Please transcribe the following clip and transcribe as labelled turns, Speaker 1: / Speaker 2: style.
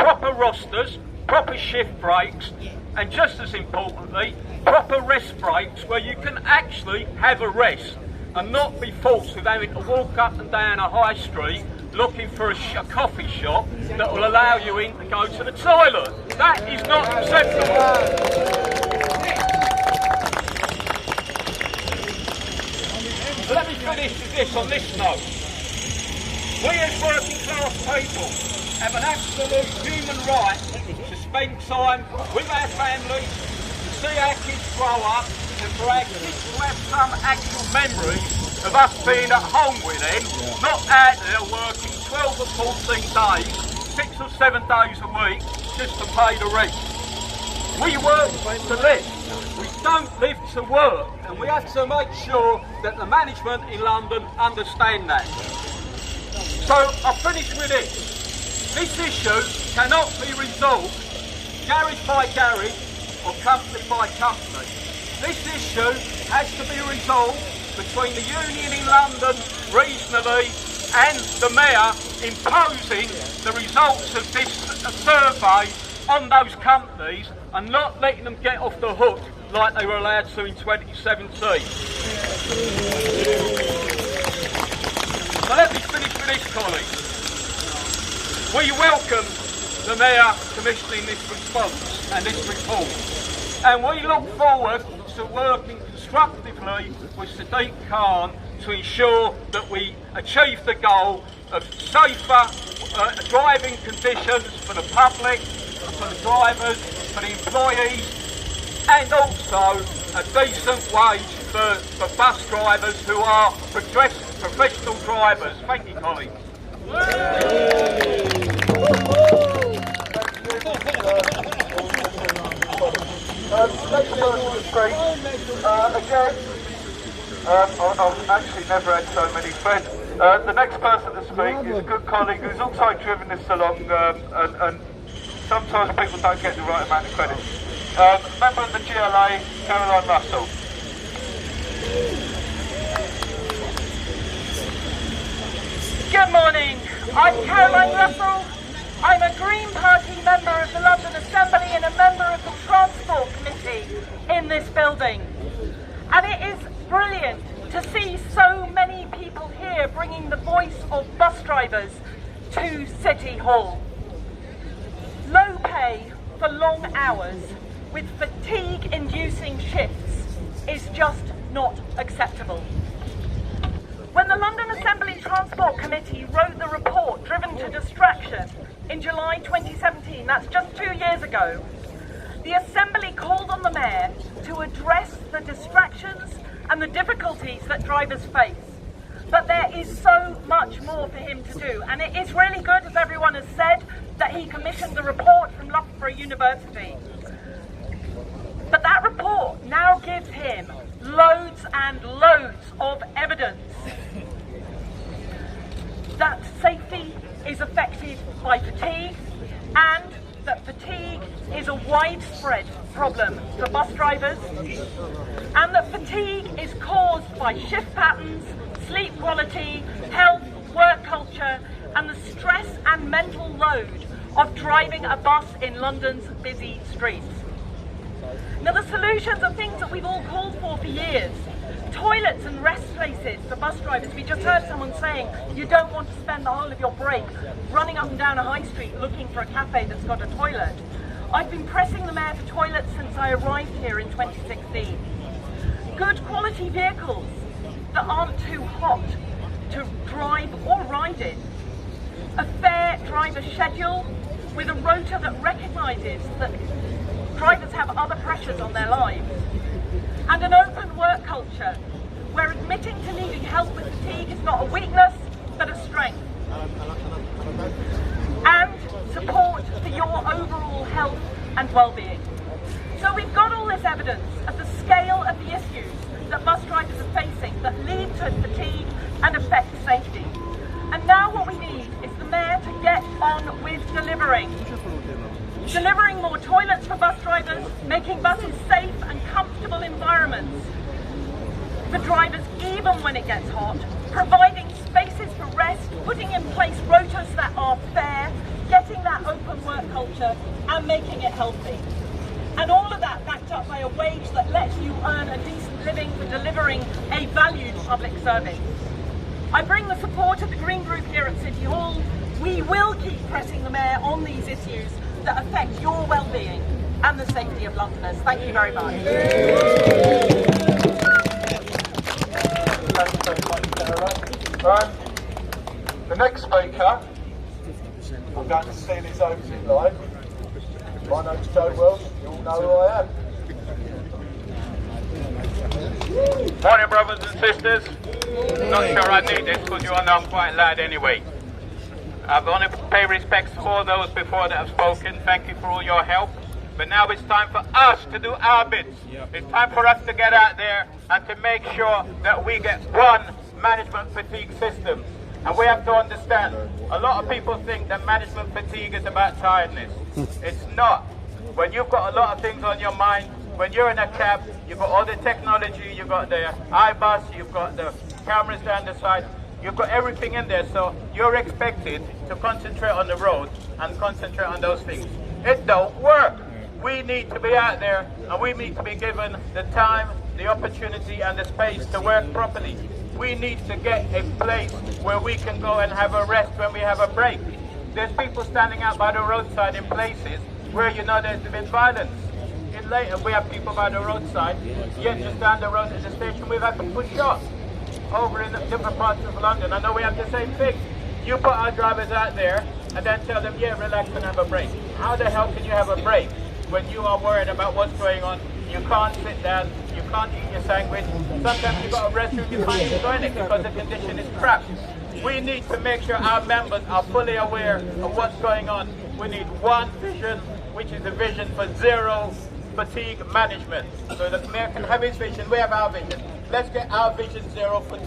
Speaker 1: proper rosters, proper shift breaks, and just as importantly, proper rest breaks where you can actually have a rest and not be forced with having to walk up and down a high street looking for a coffee shop that will allow you in to go to the toilet. That is not acceptable. Let me finish with this on this note. We as working class people have an absolute human right to spend time with our families, to see our kids grow up, and for our kids to have some actual memories of us being at home with them, not out there working 12 or 14 days, 6 or 7 days a week, just to pay the rent. We work to live. We don't live to work, and we have to make sure that the management in London understand that. So I'll finish with this. This issue cannot be resolved garage by garage or company by company. This issue has to be resolved between the union in London regionally and the Mayor imposing the results of this survey on those companies and not letting them get off the hook like they were allowed to in 2017. So let me finish with this, colleagues. We welcome the Mayor commissioning this response and this report, and we look forward to working constructively with Sadiq Khan to ensure that we achieve the goal of safer driving conditions for the public, for the drivers, for the employees, and also a decent wage for bus drivers who are professional drivers. Thank you, colleagues.
Speaker 2: Next person to speak, again, I've actually never had so many friends. The next person to speak is a good colleague who's also driven this along, and sometimes people don't get the right amount of credit. Member of the GLA, Caroline Russell.
Speaker 3: Good morning, I'm Caroline Russell. I'm a Green Party member of the London Assembly and a member of the Transport Committee in this building. And it is brilliant to see so many people here bringing the voice of bus drivers to City Hall. Low pay for long hours with fatigue-inducing shifts is just not acceptable. When the London Assembly Transport Committee wrote the report Driven to Distraction in July 2017, that's just 2 years ago, the Assembly called on the Mayor to address the distractions and the difficulties that drivers face. But there is so much more for him to do, and it is really good, as everyone has said, that he commissioned the report from Loughborough University. But that report now gives him loads and loads of evidence that safety is affected by fatigue, and that fatigue is a widespread problem for bus drivers, and that fatigue is caused by shift patterns, sleep quality, health, work culture, and the stress and mental load of driving a bus in London's busy streets. Now, the solutions are things that we've all called for years. Toilets and rest places for bus drivers. We just heard someone saying you don't want to spend the whole of your break running up and down a high street looking for a cafe that's got a toilet. I've been pressing the Mayor for toilets since I arrived here in 2016. Good quality vehicles that aren't too hot to drive or ride in. A fair driver schedule with a rota that recognises that drivers have other pressures on their lives. And an open work culture where admitting to needing help with fatigue is not a weakness but a strength. And support for your overall health and well-being. So we've got all this evidence of the scale of the issues that bus drivers are facing that lead to fatigue and affect safety. And now what we need is the Mayor to get on with delivering. Delivering more toilets for bus drivers, making buses safe and comfortable environments for drivers even when it gets hot, providing spaces for rest, putting in place rotas that are fair, getting that open work culture. culture and making it healthy. And all of that backed up by a wage that lets you earn a decent living for delivering a valued public service. I bring the support of the Green Group here at City Hall. We will keep pressing the Mayor on these issues that affect your well-being and the safety of Londoners. Thank you very much.
Speaker 2: Thank you very much, Sarah. The next speaker, I'm going to steal his opening line. My name's Joe Wells, you all know who I am.
Speaker 1: Morning, brothers and sisters. Not sure I need this because you all know I'm quite loud anyway. I want to pay respects to all those before that have spoken. Thank you for all your help. But now it's time for us to do our bits. It's time for us to get out there and to make sure that we get one management fatigue system. And we have to understand, a lot of people think that management fatigue is about tiredness. It's not. When you've got a lot of things on your mind, when you're in a cab, you've got all the technology, you've got the iBus, you've got the cameras down the side, you've got everything in there, so you're expected to concentrate on the road and concentrate on those things. It don't work. We need to be out there and we need to be given the time, the opportunity and the space to work properly. We need to get a place where we can go and have a rest when we have a break. There's people standing out by the roadside in places where you know there's been violence. In Leighton we have people by the roadside, yet just down the road at the station we've had to push up. Over in different parts of London, I know we have the same thing. You put our drivers out there and then tell them, yeah, relax and have a break. How the hell can you have a break when you are worried about what's going on? You can't sit down, you can't eat your sandwich. Sometimes you've got a restroom, you can't even go in it because the condition is crap. We need to make sure our members are fully aware of what's going on. We need one vision, which is a vision for zero fatigue management. So the Mayor can have his vision, we have our vision. Let's get our vision zero fatigue.